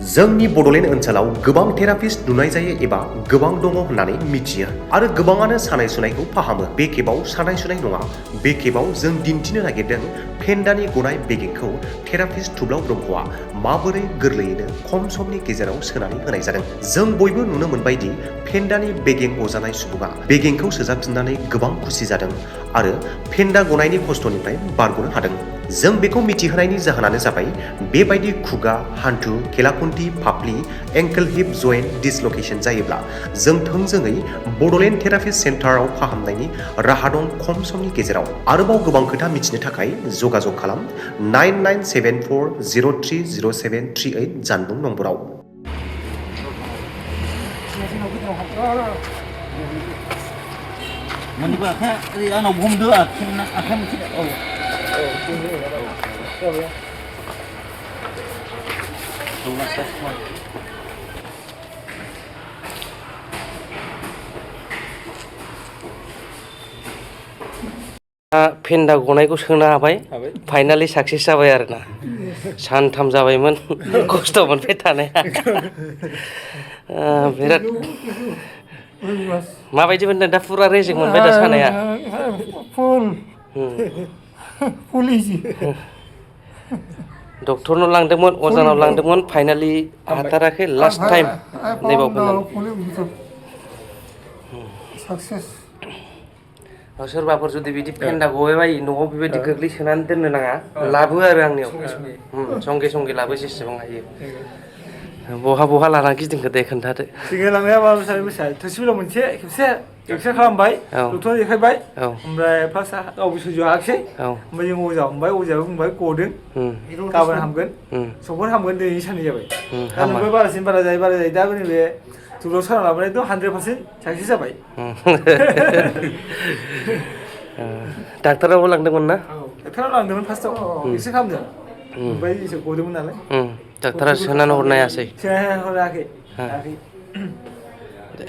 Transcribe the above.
जोंनि बड'लेण्ड ओनसोलाव गोबां थेरापिस्ट नुनाय जायो एबा गोबां दङ होननानै मिथियो आरो गोबाङानो सानाय सुनायखौ फाहामो। बे खेबाव सानाय सुनाय नङा, बे खेबाव जों दिन्थिनो नागिरदों फेन्दानि गनाय बेगेंखौ थेरापिस्ट थुब्लाव ब्रह्मआ माबोरै गोरलैयैनो खम समनि गेजेराव सोनानै होनाय जादों। जों बयबो नुनो मोनबायदि फेन्दानि बेगें अजानाय सुबुङा बेगेंखौ सोजाबफिननानै गोबां खुसि जादों आरो फेन्दा गनायनि खस्थ'निफ्राय बारग'नो हादों। जों बेखौ मिथिहोनायनि जाहोनानो जाबाय बेबायदि खुगा, हान्थु, खेलाखुन्थि, फाफ्लि, एंकल हिप जइन्ट डिसलकेशन जायोब्ला जों थोंजोङै बड'लेण्ड थेरापिस्ट सेन्टाराव फाहामनायनि राहा दं खम समनि गेजेराव। आरोबाव गोबां खोथा मिथिनो थाखाय जगाजग खालाम 9974030738 जानबुं नम्बराव। फेन्दा गनायखौ सोनो हाबाय, फाइनालि साक्सेस जाबाय आरोना। सानथाम जाबायमोन खस्थ' मोनबाय थानाया। बिराद माबायदि मोनदों दा? फुरा रेजें मोनबाय दा सानाया? फुल इजि। डक्टरनाव लांदोंमोन, अजानाव लांदोंमोन, फाइनालि हाथाराखै। लास्ट टाइम नैबाव साक्सेस। सोरबाफोर जुदि बिदि फेन्दा गबाय बायो न'आव बेबायदि गोग्लैसोनानै दोननो नाङा, लाबो आरो आंनियाव संगे संगे लाबो जेसेबां हायो। बहा बहा लाना गिदिंखो दे खोन्थादो। सिगां लांनाया माबा थोरसिबिलाव मोनसे खेबसे एक्सरे खालामबाय, डक्टर देखायबाय, ओमफ्राय फार्स्ट गावबो सैज' हायाखिसै, ओमफ्राय जों अजा हमबाय, अजायाबो बुंबाय गदों, गाबोन हामगोन, समफोर हामगोन, दिनै साननै जाबाय। दा नोंबो बारासिन बारा जायो दा नैबे दुब्लियाव साना लाबोनायथ' 100% साक्सेस जाबाय। डाक्टारावबो लांदोंमोन ना? डाक्टाराव लांदोंमोन फार्स्टआव एक्सरे खालामदों, ओमफ्राय एसे गदोंमोन नालाय। डाक्टारा सोनानै हरनो हायासै? सोनानै हराखै। दे